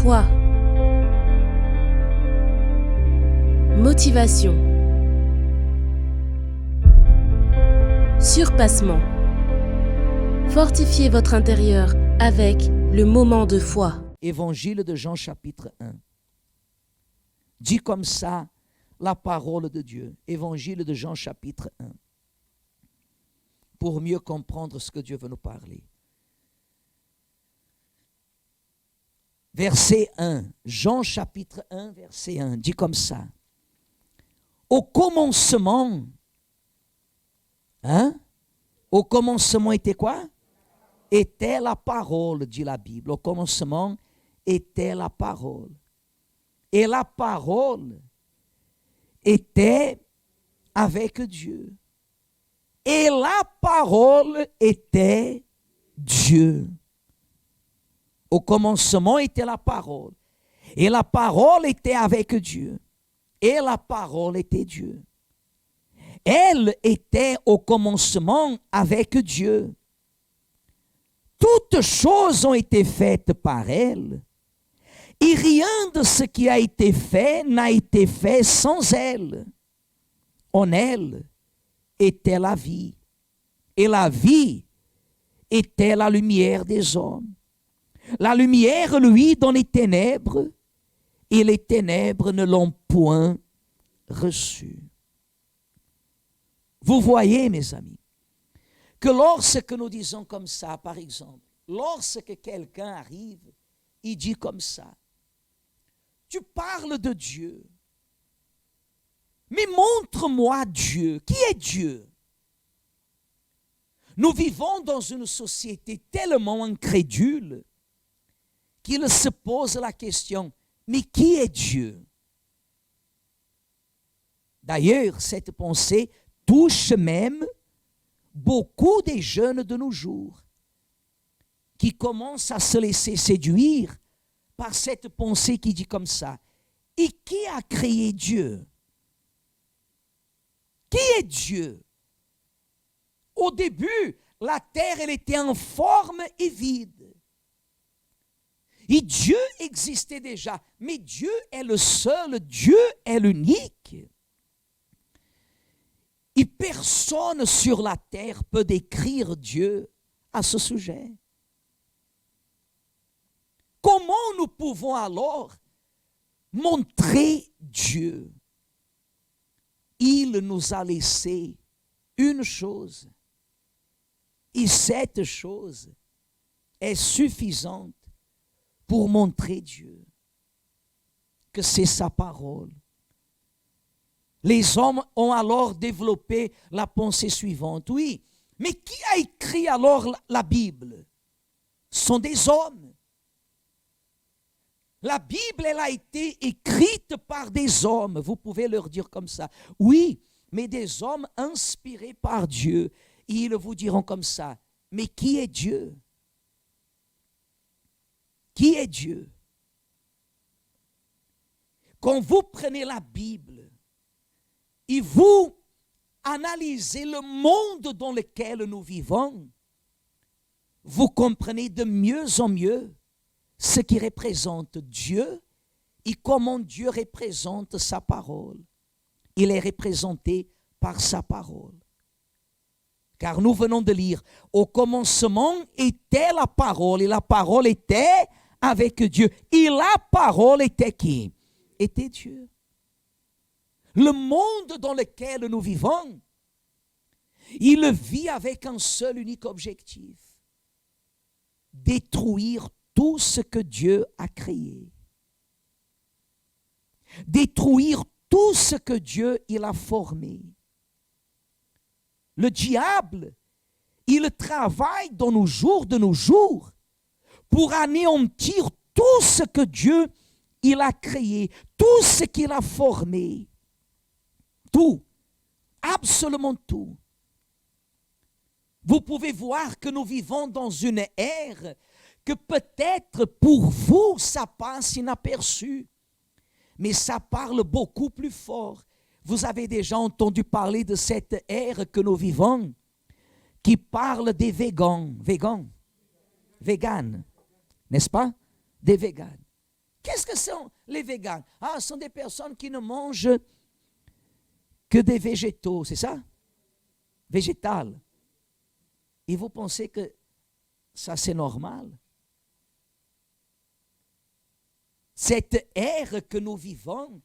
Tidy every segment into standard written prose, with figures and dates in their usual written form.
Foi. Motivation. Surpassement. Fortifiez votre intérieur avec le moment de foi. Évangile de Jean chapitre 1. Dit comme ça la parole de Dieu. Évangile de Jean chapitre 1. Pour mieux comprendre ce que Dieu veut nous parler. Verset 1. Jean chapitre 1, verset 1. Dit comme ça. Au commencement. Au commencement était quoi? Était la parole, dit la Bible. Au commencement était la parole. Et la parole était avec Dieu. Et la parole était Dieu. Au commencement était la parole. Et la parole était avec Dieu. Et la parole était Dieu. Elle était au commencement avec Dieu. Toutes choses ont été faites par elle. Et rien de ce qui a été fait n'a été fait sans elle. En elle était la vie. Et la vie était la lumière des hommes. La lumière, lui, dans les ténèbres, et les ténèbres ne l'ont point reçue. Vous voyez, mes amis, que lorsque nous disons comme ça, par exemple, lorsque quelqu'un arrive, il dit comme ça, tu parles de Dieu, mais montre-moi Dieu. Qui est Dieu? Nous vivons dans une société tellement incrédule qu'il se pose la question, mais qui est Dieu? D'ailleurs, cette pensée touche même beaucoup des jeunes de nos jours qui commencent à se laisser séduire par cette pensée qui dit comme ça. Et qui a créé Dieu? Qui est Dieu? Au début, la terre, elle était informe et vide. Et Dieu existait déjà, mais Dieu est le seul, Dieu est l'unique. Et personne sur la terre peut décrire Dieu à ce sujet. Comment nous pouvons alors montrer Dieu? Il nous a laissé une chose, et cette chose est suffisante pour montrer Dieu, que c'est sa parole. Les hommes ont alors développé la pensée suivante. Oui, mais qui a écrit alors la Bible? Ce sont des hommes. La Bible, elle a été écrite par des hommes. Vous pouvez leur dire comme ça. Oui, mais des hommes inspirés par Dieu. Et ils vous diront comme ça. Mais qui est Dieu? Qui est Dieu? Quand vous prenez la Bible et vous analysez le monde dans lequel nous vivons, vous comprenez de mieux en mieux ce qui représente Dieu et comment Dieu représente sa parole. Il est représenté par sa parole. Car nous venons de lire, au commencement était la parole, et la parole était avec Dieu. Et la parole était qui? Était Dieu. Le monde dans lequel nous vivons, il vit avec un seul unique objectif. Détruire tout ce que Dieu a créé. Détruire tout ce que Dieu il a formé. Le diable, il travaille dans nos jours de nos jours pour anéantir tout ce que Dieu il a créé, tout ce qu'il a formé. Tout, absolument tout. Vous pouvez voir que nous vivons dans une ère que peut-être pour vous, ça passe inaperçu, mais ça parle beaucoup plus fort. Vous avez déjà entendu parler de cette ère que nous vivons, qui parle des véganes, n'est-ce pas? Des véganes. Qu'est-ce que sont les véganes? Ah, ce sont des personnes qui ne mangent que des végétaux, c'est ça? Végétal. Et vous pensez que ça c'est normal? Cette ère que nous vivons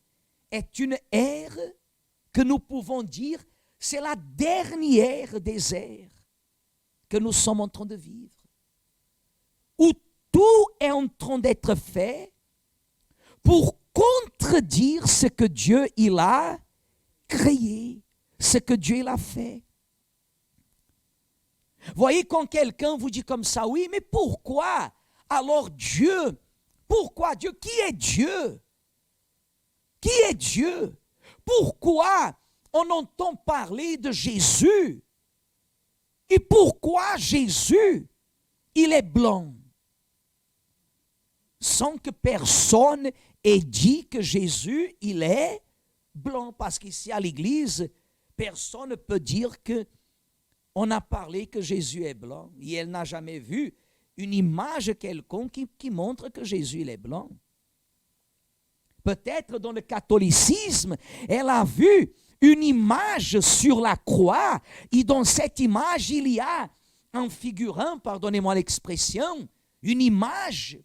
est une ère que nous pouvons dire, c'est la dernière des ères que nous sommes en train de vivre. Où tout est en train d'être fait pour contredire ce que Dieu il a créé, ce que Dieu il a fait. Voyez, quand quelqu'un vous dit comme ça, oui, mais pourquoi alors Dieu? Pourquoi Dieu? Qui est Dieu? Qui est Dieu? Pourquoi on entend parler de Jésus? Et pourquoi Jésus, il est blanc? Sans que personne ait dit que Jésus, il est blanc. Parce qu'ici à l'église, personne ne peut dire que on a parlé que Jésus est blanc. Et elle n'a jamais vu une image quelconque qui montre que Jésus il est blanc. Peut-être dans le catholicisme, elle a vu une image sur la croix, et dans cette image, il y a un figurant, pardonnez-moi l'expression, une image,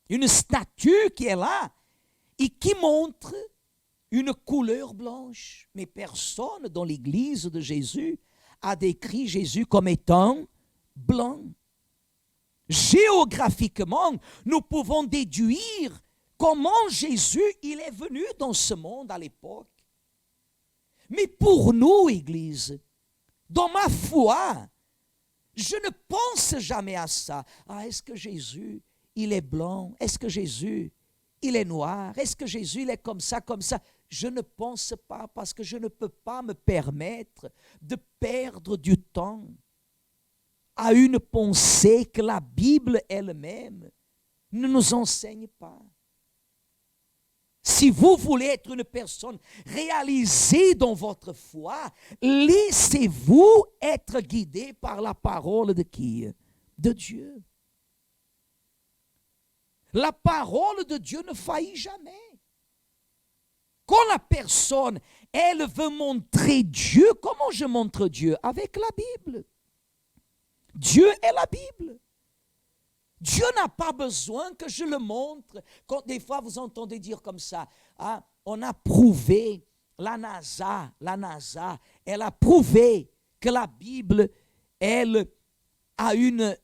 une statue qui est là, et qui montre une couleur blanche. Mais personne dans l'église de Jésus a décrit Jésus comme étant blanc. Géographiquement, nous pouvons déduire comment Jésus il est venu dans ce monde à l'époque. Mais pour nous, Église, dans ma foi, je ne pense jamais à ça. Ah, est-ce que Jésus, il est blanc? Est-ce que Jésus, il est noir? Est-ce que Jésus, il est comme ça, comme ça? Je ne pense pas parce que je ne peux pas me permettre de perdre du temps à une pensée que la Bible elle-même ne nous enseigne pas. Si vous voulez être une personne réalisée dans votre foi, laissez-vous être guidé par la parole de qui? De Dieu. La parole de Dieu ne faillit jamais. Quand la personne, elle veut montrer Dieu, comment je montre Dieu? Avec la Bible. Dieu est la Bible. Dieu n'a pas besoin que je le montre. Quand des fois vous entendez dire comme ça, ah, on a prouvé, la NASA, elle a prouvé que la Bible, elle a une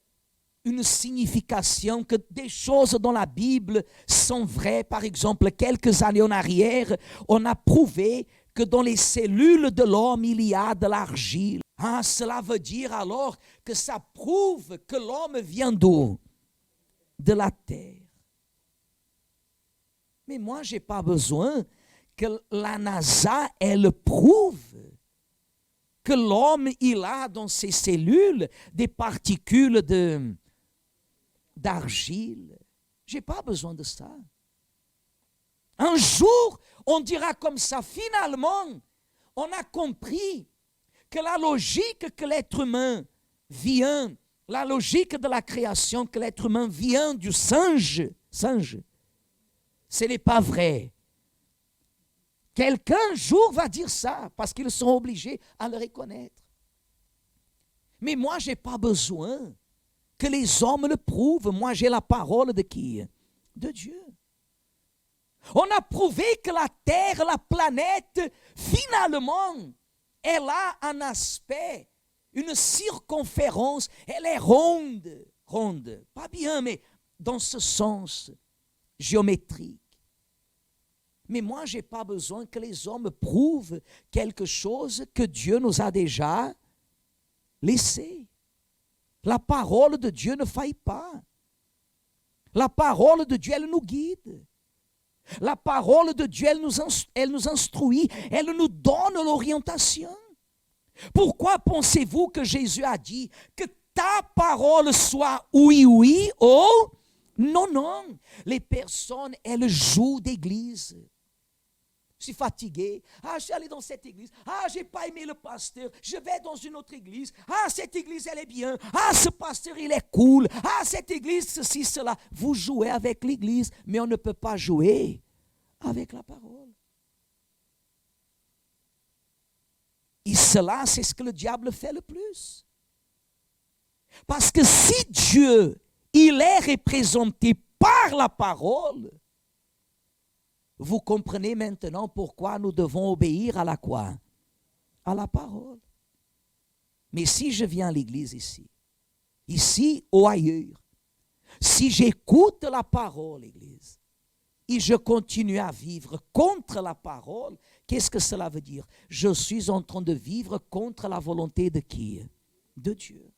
signification, que des choses dans la Bible sont vraies. Par exemple, quelques années en arrière, on a prouvé que dans les cellules de l'homme, il y a de l'argile. Ah, cela veut dire alors que ça prouve que l'homme vient d'où? De la terre. Mais moi, je n'ai pas besoin que la NASA, elle prouve que l'homme, il a dans ses cellules des particules d'argile. Je n'ai pas besoin de ça. Un jour, on dira comme ça, finalement, on a compris que la logique que l'être humain vient, la logique de la création, que l'être humain vient du singe, ce n'est pas vrai. Quelqu'un un jour va dire ça, parce qu'ils sont obligés à le reconnaître. Mais moi, je n'ai pas besoin que les hommes le prouvent. Moi, j'ai la parole de qui? De Dieu. On a prouvé que la Terre, la planète, finalement, elle a un aspect, une circonférence, elle est ronde, pas bien, mais dans ce sens géométrique. Mais moi, je n'ai pas besoin que les hommes prouvent quelque chose que Dieu nous a déjà laissé. La parole de Dieu ne faillit pas. La parole de Dieu, elle nous guide. La parole de Dieu, elle nous instruit, elle nous donne l'orientation. Pourquoi pensez-vous que Jésus a dit que ta parole soit oui, oui, oh, non, non. Les personnes, elles jouent d'église. Je suis fatigué. Ah, je suis allé dans cette église. Ah, je n'ai pas aimé le pasteur. Je vais dans une autre église. Ah, cette église, elle est bien. Ah, ce pasteur, il est cool. Ah, cette église, ceci, cela. Vous jouez avec l'église, mais on ne peut pas jouer avec la parole. Et cela, c'est ce que le diable fait le plus. Parce que si Dieu, il est représenté par la parole, vous comprenez maintenant pourquoi nous devons obéir à la quoi? À la parole. Mais si je viens à l'église ici ou ailleurs, si j'écoute la parole, l'église, et je continue à vivre contre la parole, qu'est-ce que cela veut dire? Je suis en train de vivre contre la volonté de qui? De Dieu.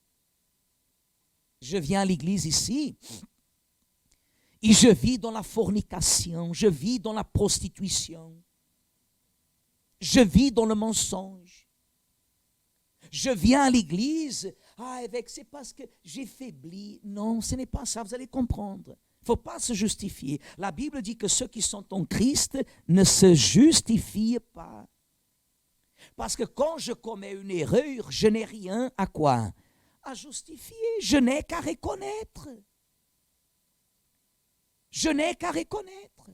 Je viens à l'église ici, et je vis dans la fornication, je vis dans la prostitution, je vis dans le mensonge. Je viens à l'église, c'est parce que j'ai faibli. Non, ce n'est pas ça, vous allez comprendre. Il ne faut pas se justifier. La Bible dit que ceux qui sont en Christ ne se justifient pas. Parce que quand je commets une erreur, je n'ai rien à quoi? À justifier. Je n'ai qu'à reconnaître. Je n'ai qu'à reconnaître.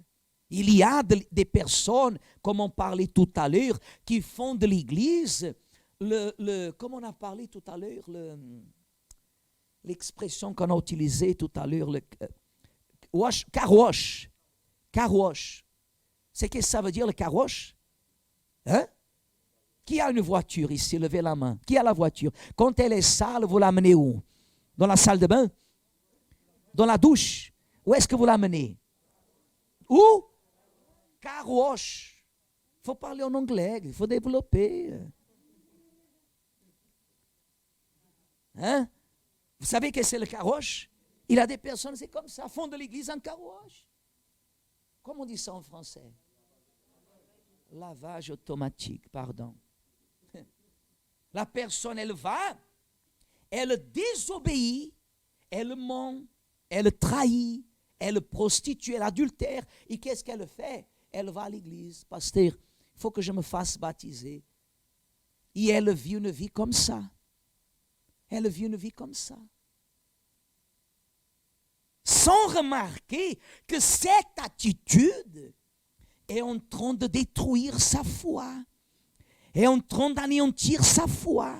Il y a des personnes, comme on parlait tout à l'heure, qui font de l'église, comme on a parlé tout à l'heure, l'expression qu'on a utilisée tout à l'heure, carwash. Carwash. C'est qu'est-ce que ça veut dire le carwash? Hein? Qui a une voiture ici? Levez la main. Qui a la voiture? Quand elle est sale, vous l'amenez où? Dans la salle de bain? Dans la douche? Où est-ce que vous l'amenez? Où? Car wash. Il faut parler en anglais, il faut développer. Hein? Vous savez que c'est le car wash? Il y a des personnes, c'est comme ça, font de l'église un car wash. Comment on dit ça en français? Lavage automatique, pardon. La personne, elle va, elle désobéit, elle ment, elle trahit, elle prostitue, elle adultère. Et qu'est-ce qu'elle fait? Elle va à l'église. Pasteur, il faut que je me fasse baptiser. Et elle vit une vie comme ça. Elle vit une vie comme ça. Sans remarquer que cette attitude est en train de détruire sa foi. Est en train d'anéantir sa foi.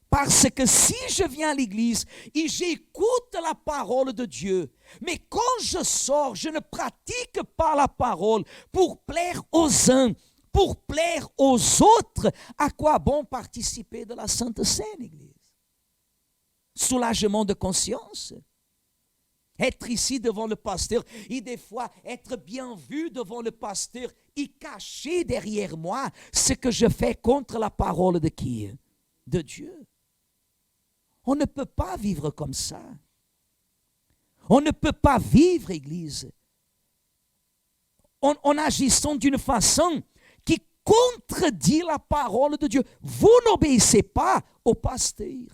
Parce que si je viens à l'église et j'écoute la parole de Dieu, mais quand je sors, je ne pratique pas la parole pour plaire aux uns, pour plaire aux autres, à quoi bon participer de la Sainte Seine, Église? Soulagement de conscience. Être ici devant le pasteur et des fois être bien vu devant le pasteur et cacher derrière moi ce que je fais contre la parole de qui? De Dieu. On ne peut pas vivre comme ça. On ne peut pas vivre, Église, en agissant d'une façon qui contredit la parole de Dieu. Vous n'obéissez pas au pasteur.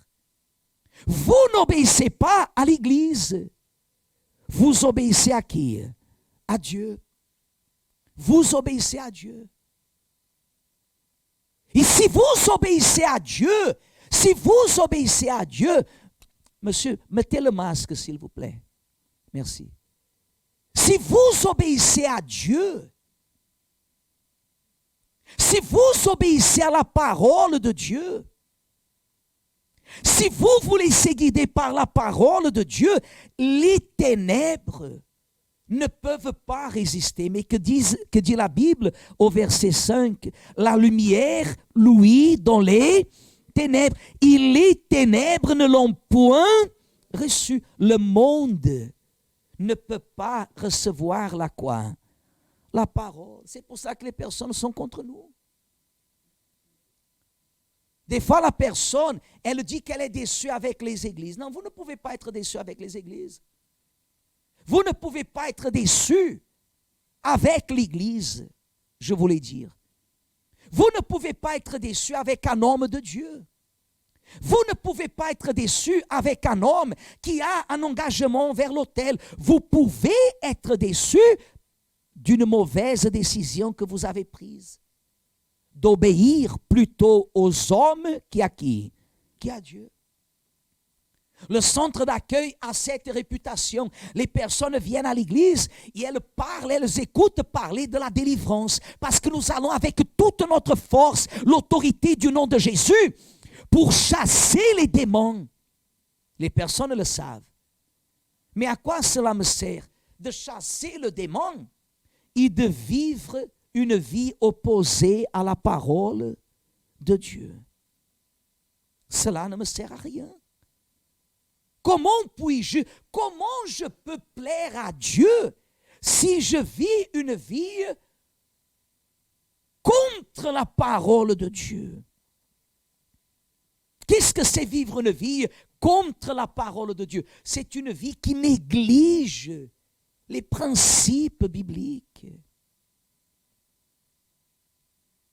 Vous n'obéissez pas à l'Église. Vous obéissez à qui? À Dieu. Vous obéissez à Dieu. Et si vous obéissez à Dieu, monsieur, mettez le masque s'il vous plaît. Merci. Si vous obéissez à Dieu, si vous obéissez à la parole de Dieu, si vous vous laissez guider par la parole de Dieu, les ténèbres ne peuvent pas résister. Mais que dit la Bible au verset 5? La lumière luit dans les ténèbres. Et les ténèbres ne l'ont point reçu. Le monde ne peut pas recevoir la quoi? La parole. C'est pour ça que les personnes sont contre nous. Des fois, la personne, elle dit qu'elle est déçue avec les églises. Non, vous ne pouvez pas être déçu avec les églises. Vous ne pouvez pas être déçu avec l'église, je voulais dire. Vous ne pouvez pas être déçu avec un homme de Dieu. Vous ne pouvez pas être déçu avec un homme qui a un engagement vers l'autel. Vous pouvez être déçu d'une mauvaise décision que vous avez prise, d'obéir plutôt aux hommes qu'à qui? Qu'à Dieu. Le centre d'accueil a cette réputation. Les personnes viennent à l'église et elles parlent, elles écoutent parler de la délivrance parce que nous allons avec toute notre force, l'autorité du nom de Jésus pour chasser les démons. Les personnes le savent. Mais à quoi cela me sert? De chasser le démon et de vivre une vie opposée à la parole de Cela ne me sert à rien. Comment je peux plaire à Dieu si je vis une vie contre la parole de Dieu? Qu'est-ce que c'est vivre une vie contre la parole de Dieu? C'est une vie qui néglige les principes bibliques.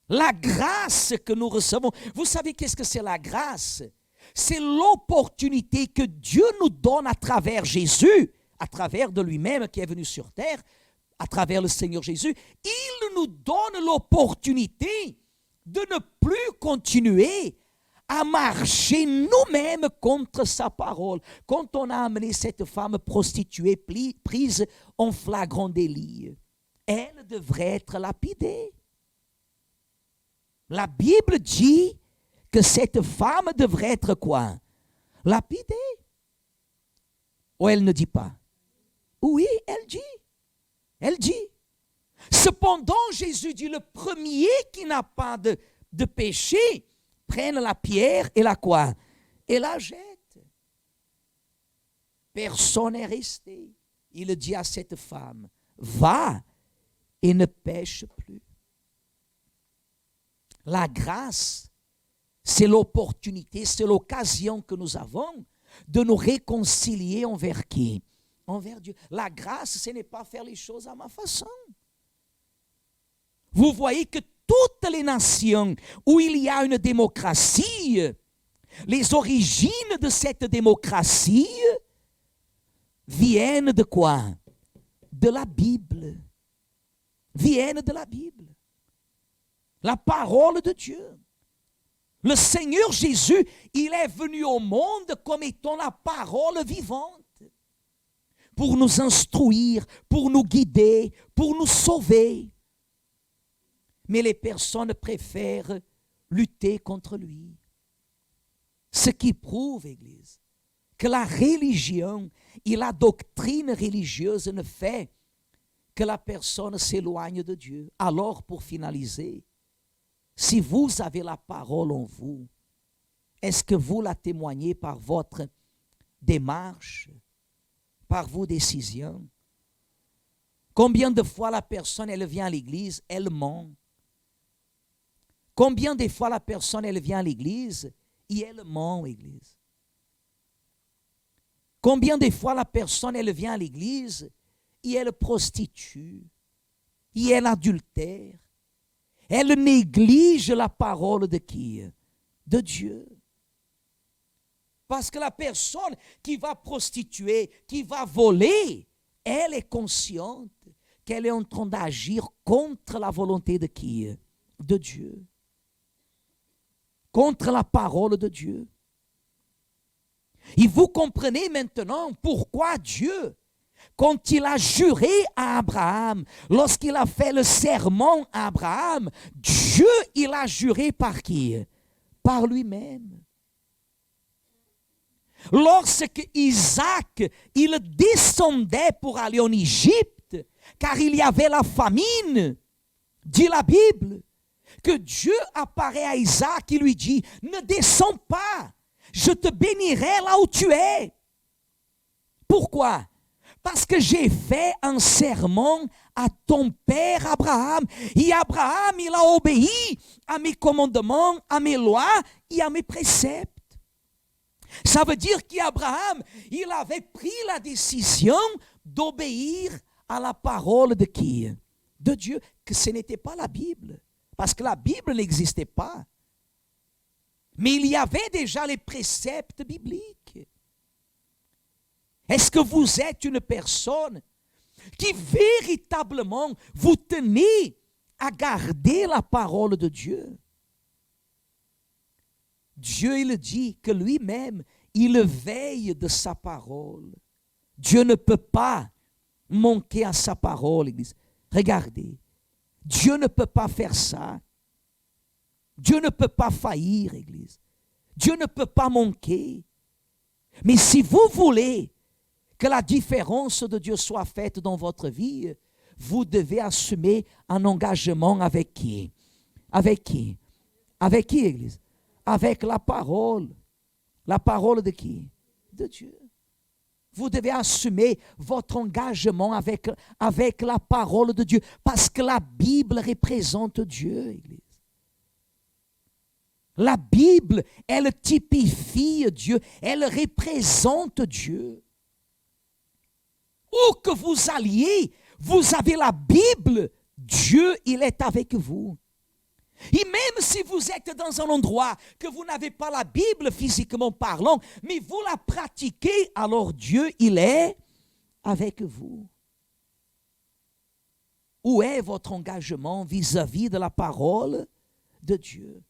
La grâce que nous recevons, vous savez qu'est-ce que c'est la grâce? C'est l'opportunité que Dieu nous donne à travers Jésus, à travers de lui-même qui est venu sur terre, à travers le Seigneur Jésus. Il nous donne l'opportunité de ne plus continuer à marcher nous-mêmes contre sa parole. Quand on a amené cette femme prostituée prise en flagrant délit, elle devrait être lapidée. La Bible dit que cette femme devrait être quoi? Lapidée. Ou elle ne dit pas? Oui, elle dit. Elle dit. Cependant, Jésus dit, le premier qui n'a pas de péché, prenne la pierre et la quoi? Et la jette. Personne n'est resté. Il dit à cette femme, va et ne pêche plus. La grâce, c'est l'opportunité, c'est l'occasion que nous avons de nous réconcilier envers qui? Envers Dieu. La grâce, ce n'est pas faire les choses à ma façon. Vous voyez que toutes les nations où il y a une démocratie, les origines de cette démocratie viennent de quoi? De la Bible. Viennent de la Bible. La parole de Dieu. Le Seigneur Jésus, il est venu au monde comme étant la parole vivante. Pour nous instruire, pour nous guider, pour nous sauver. Mais les personnes préfèrent lutter contre lui. Ce qui prouve, Église, que la religion et la doctrine religieuse ne fait que la personne s'éloigne de Dieu. Alors, pour finaliser, si vous avez la parole en vous, est-ce que vous la témoignez par votre démarche, par vos décisions? Combien de fois la personne, elle vient à l'église, elle ment? Combien de fois la personne, elle vient à l'église et elle ment, Église? Combien de fois la personne, elle vient à l'église et elle prostitue, et elle adultère? Elle néglige la parole de qui? De Dieu. Parce que la personne qui va prostituer, qui va voler, elle est consciente qu'elle est en train d'agir contre la volonté de qui? De Dieu. Contre la parole de Dieu. Et vous comprenez maintenant pourquoi Dieu, quand il a juré à Abraham, lorsqu'il a fait le serment à Abraham, Dieu, il a juré par qui? Par lui-même. Lorsque Isaac, il descendait pour aller en Égypte, car il y avait la famine, dit la Bible, que Dieu apparaît à Isaac et lui dit, ne descends pas, je te bénirai là où tu es. Pourquoi? Parce que j'ai fait un serment à ton père Abraham. Et Abraham, il a obéi à mes commandements, à mes lois et à mes préceptes. Ça veut dire qu'Abraham, il avait pris la décision d'obéir à la parole de qui? De Dieu, que ce n'était pas la Bible. Parce que la Bible n'existait pas. Mais il y avait déjà les préceptes bibliques. Est-ce que vous êtes une personne qui véritablement vous tenez à garder la parole de Dieu. Dieu, il dit que lui-même, il veille de sa parole. Dieu ne peut pas manquer à sa parole, Église. Regardez, Dieu ne peut pas faire ça. Dieu ne peut pas faillir, Église. Dieu ne peut pas manquer. Mais si vous voulez que la différence de Dieu soit faite dans votre vie, vous devez assumer un engagement avec qui? Avec qui? Avec qui, Église? Avec la parole. La parole de qui? De Dieu. Vous devez assumer votre engagement avec la parole de Dieu, parce que la Bible représente Dieu, Église. La Bible, elle typifie Dieu, elle représente Dieu. Où que vous alliez, vous avez la Bible, Dieu, il est avec vous. Et même si vous êtes dans un endroit que vous n'avez pas la Bible physiquement parlant, mais vous la pratiquez, alors Dieu, il est avec vous. Où est votre engagement vis-à-vis de la parole de Dieu?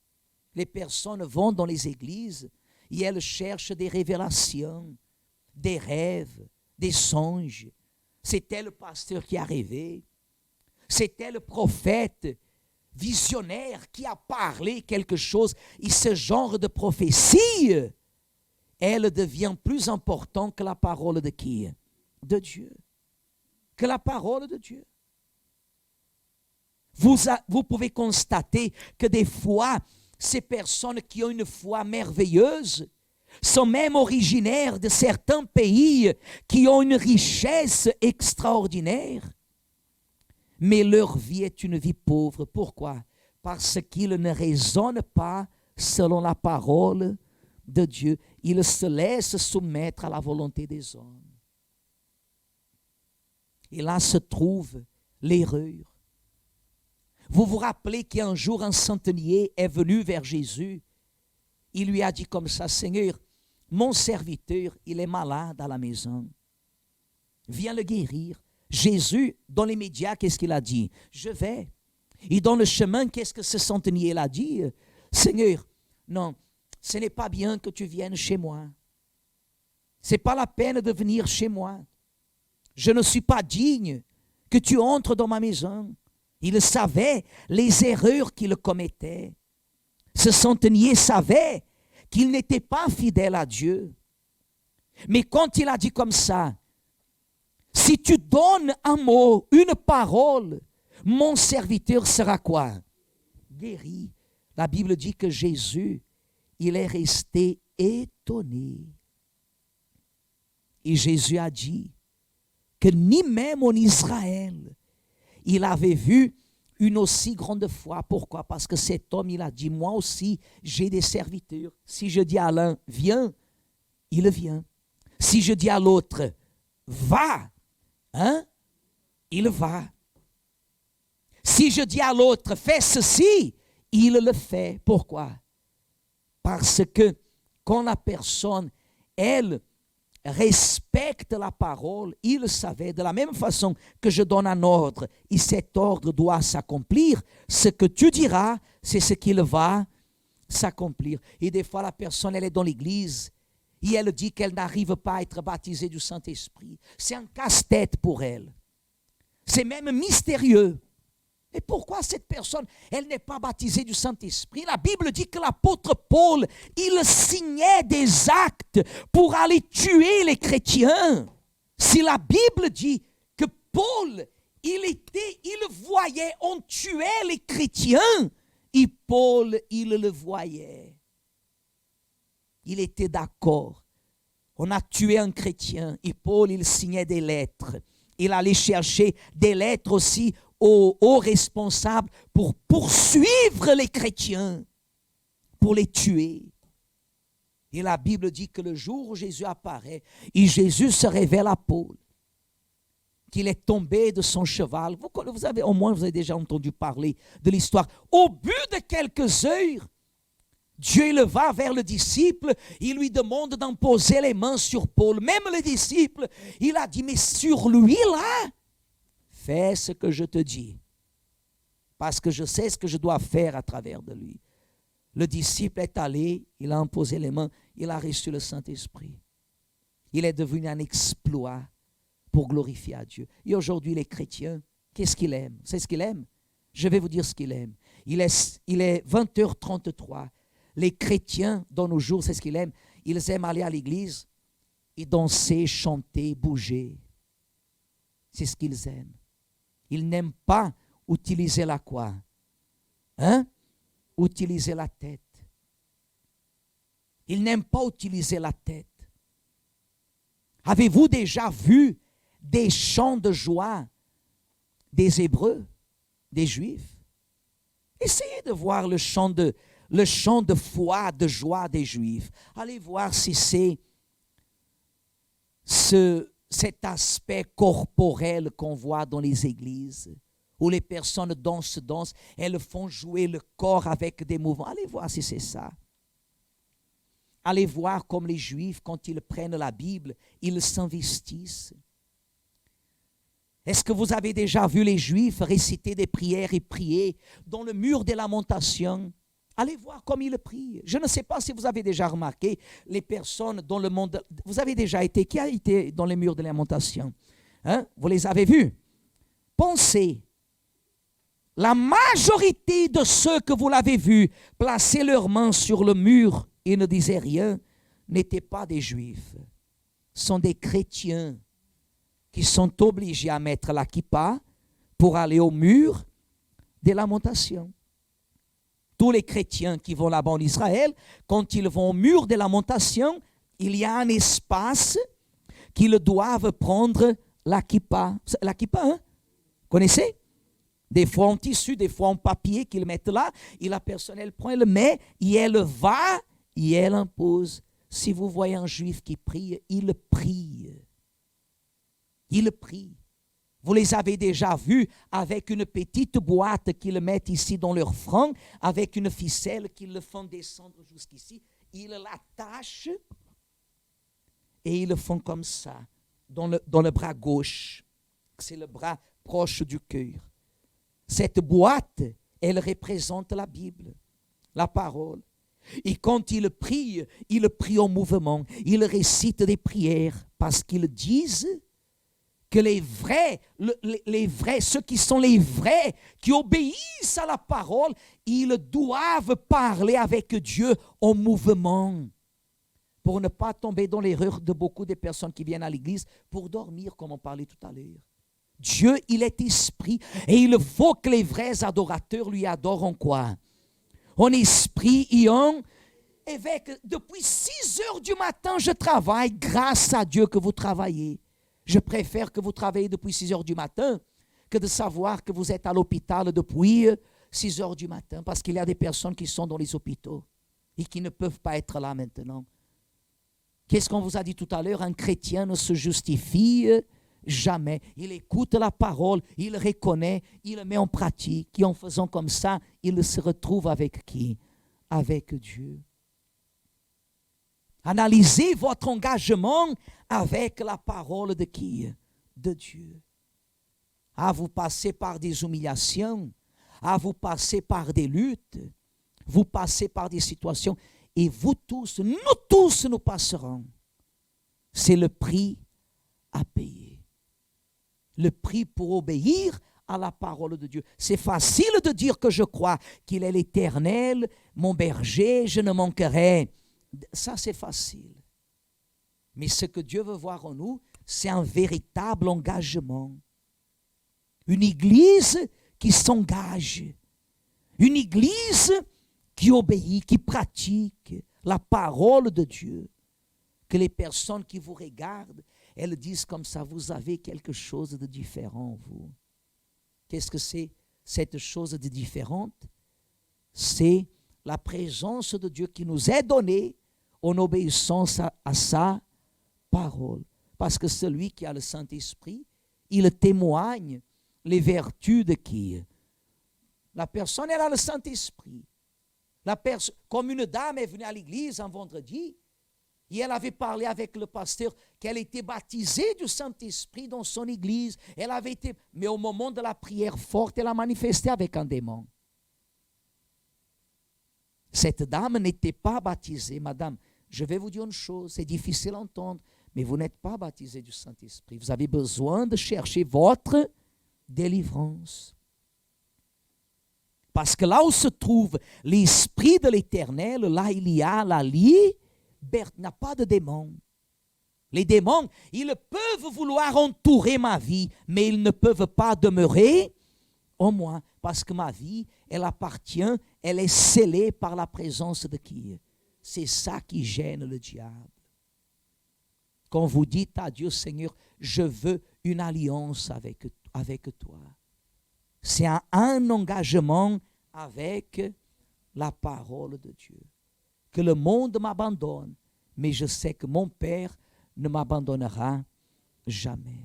Les personnes vont dans les églises et elles cherchent des révélations, des rêves, des songes. C'était le pasteur qui a rêvé. C'était le prophète visionnaire qui a parlé quelque chose. Et ce genre de prophétie, elle devient plus importante que la parole de qui? De Dieu. Que la parole de Dieu. Vous pouvez constater que des fois, ces personnes qui ont une foi merveilleuse sont même originaires de certains pays qui ont une richesse extraordinaire. Mais leur vie est une vie pauvre. Pourquoi? Parce qu'ils ne raisonnent pas selon la parole de Dieu. Ils se laissent soumettre à la volonté des hommes. Et là se trouve l'erreur. Vous vous rappelez qu'un jour un centenier est venu vers Jésus. Il lui a dit comme ça: Seigneur, mon serviteur, il est malade à la maison. Viens le guérir. Jésus, dans les médias, qu'est-ce qu'il a dit? Je vais. Et dans le chemin, qu'est-ce que ce centenier a dit? Seigneur, non, ce n'est pas bien que tu viennes chez moi. Ce n'est pas la peine de venir chez moi. Je ne suis pas digne que tu entres dans ma maison. Il savait les erreurs qu'il commettait. Ce centenier savait qu'il n'était pas fidèle à Dieu. Mais quand il a dit comme ça, si tu donnes un mot, une parole, mon serviteur sera quoi? Guéri. La Bible dit que Jésus, il est resté étonné. Et Jésus a dit que ni même en Israël, il avait vu une aussi grande foi. Pourquoi? Parce que cet homme, il a dit, moi aussi, j'ai des serviteurs. Si je dis à l'un, viens, il vient. Si je dis à l'autre, va, il va. Si je dis à l'autre, fais ceci, il le fait. Pourquoi? Parce que quand la personne, elle, respecte la parole, il savait de la même façon que je donne un ordre et cet ordre doit s'accomplir, ce que tu diras, c'est ce qu'il va s'accomplir. Et des fois la personne, elle est dans l'église et elle dit qu'elle n'arrive pas à être baptisée du Saint-Esprit. C'est un casse-tête pour elle. C'est même mystérieux. Et pourquoi cette personne, elle n'est pas baptisée du Saint-Esprit? La Bible dit que l'apôtre Paul, il signait des actes pour aller tuer les chrétiens. Si la Bible dit que Paul, il voyait, on tuait les chrétiens, et Paul, il le voyait. Il était d'accord. On a tué un chrétien, et Paul, il signait des lettres. Il allait chercher des lettres aussi aux responsables pour poursuivre les chrétiens, pour les tuer. Et la Bible dit que le jour où Jésus apparaît, et Jésus se révèle à Paul, qu'il est tombé de son cheval. Au moins vous avez déjà entendu parler de l'histoire. Au bout de quelques heures, Dieu il va vers le disciple, il lui demande d'imposer les mains sur Paul. Même le disciple, il a dit, mais sur lui là, fais ce que je te dis, parce que je sais ce que je dois faire à travers de lui. Le disciple est allé, il a imposé les mains, il a reçu le Saint-Esprit. Il est devenu un exploit pour glorifier à Dieu. Et aujourd'hui, les chrétiens, qu'est-ce qu'ils aiment? C'est ce qu'ils aiment? Je vais vous dire ce qu'ils aiment. Il est 20h33. Les chrétiens, dans nos jours, c'est ce qu'ils aiment. Ils aiment aller à l'église et danser, chanter, bouger. C'est ce qu'ils aiment. Ils n'aiment pas utiliser la quoi? Utiliser la tête. Ils n'aiment pas utiliser la tête. Avez-vous déjà vu des chants de joie des Hébreux, des Juifs? Essayez de voir le chant de foi, de joie des Juifs. Allez voir si c'est cet aspect corporel qu'on voit dans les églises, où les personnes dansent, elles font jouer le corps avec des mouvements. Allez voir si c'est ça. Allez voir comme les Juifs, quand ils prennent la Bible, ils s'investissent. Est-ce que vous avez déjà vu les Juifs réciter des prières et prier dans le mur des lamentations? Allez voir comme ils prient. Je ne sais pas si vous avez déjà remarqué les personnes dans le monde. Vous avez déjà été, qui a été dans les murs des lamentations? Vous les avez vus? Pensez. La majorité de ceux que vous l'avez vus placer leurs mains sur le mur et ne disaient rien, n'étaient pas des Juifs. Ce sont des chrétiens qui sont obligés à mettre la kippa pour aller au mur des lamentations. Tous les chrétiens qui vont là-bas en Israël, quand ils vont au mur des lamentations, il y a un espace qu'ils doivent prendre la kippa. La kippa, connaissez? Des fois en tissu, des fois en papier qu'ils mettent là, et la personne, elle prend, elle le met, et elle va, et elle impose. Si vous voyez un juif qui prie, il prie. Il prie. Vous les avez déjà vus avec une petite boîte qu'ils mettent ici dans leur front, avec une ficelle qu'ils le font descendre jusqu'ici. Ils l'attachent et ils le font comme ça, dans le bras gauche. C'est le bras proche du cœur. Cette boîte, elle représente la Bible, la parole. Et quand ils prient en mouvement. Ils récitent des prières parce qu'ils disent que les vrais, ceux qui sont les vrais, qui obéissent à la parole, ils doivent parler avec Dieu en mouvement pour ne pas tomber dans l'erreur de beaucoup de personnes qui viennent à l'église pour dormir, comme on parlait tout à l'heure. Dieu, il est esprit et il faut que les vrais adorateurs lui adorent en quoi? En esprit et en évêque. Depuis 6 heures du matin, je travaille grâce à Dieu que vous travaillez. Je préfère que vous travaillez depuis 6 heures du matin que de savoir que vous êtes à l'hôpital depuis 6 heures du matin, parce qu'il y a des personnes qui sont dans les hôpitaux et qui ne peuvent pas être là maintenant. Qu'est-ce qu'on vous a dit tout à l'heure? Un chrétien ne se justifie jamais. Il écoute la parole, il reconnaît, il le met en pratique. Et en faisant comme ça, il se retrouve avec qui? Avec Dieu. Analysez votre engagement avec la parole de qui? De Dieu. Vous passez par des humiliations, vous passez par des luttes, vous passez par des situations, et vous tous, nous passerons. C'est le prix à payer. Le prix pour obéir à la parole de Dieu. C'est facile de dire que je crois qu'il est l'Éternel, mon berger, je ne manquerai. Ça, c'est facile. Mais ce que Dieu veut voir en nous, c'est un véritable engagement. Une église qui s'engage. Une église qui obéit, qui pratique la parole de Dieu. Que les personnes qui vous regardent, elles disent comme ça, vous avez quelque chose de différent, vous. Qu'est-ce que c'est cette chose de différente? C'est la présence de Dieu qui nous est donnée en obéissance à sa parole. Parce que celui qui a le Saint-Esprit, il témoigne les vertus de qui? La personne, elle a le Saint-Esprit. Comme une dame est venue à l'église un vendredi, Et elle avait parlé avec le pasteur qu'elle était baptisée du Saint-Esprit dans son église. Elle avait été, mais au moment de la prière forte, elle a manifesté avec un démon. Cette dame n'était pas baptisée. Madame, je vais vous dire une chose, c'est difficile à entendre, mais vous n'êtes pas baptisée du Saint-Esprit. Vous avez besoin de chercher votre délivrance. Parce que là où se trouve l'Esprit de l'Éternel, là il y a la liberté, il n'y a pas de démons. Les démons, ils peuvent vouloir entourer ma vie, mais ils ne peuvent pas demeurer en moi, parce que ma vie, elle appartient, elle est scellée par la présence de qui? C'est ça qui gêne le diable. Quand vous dites à Dieu, Seigneur, je veux une alliance avec toi. C'est un engagement avec la parole de Dieu. Que le monde m'abandonne, mais je sais que mon Père ne m'abandonnera jamais.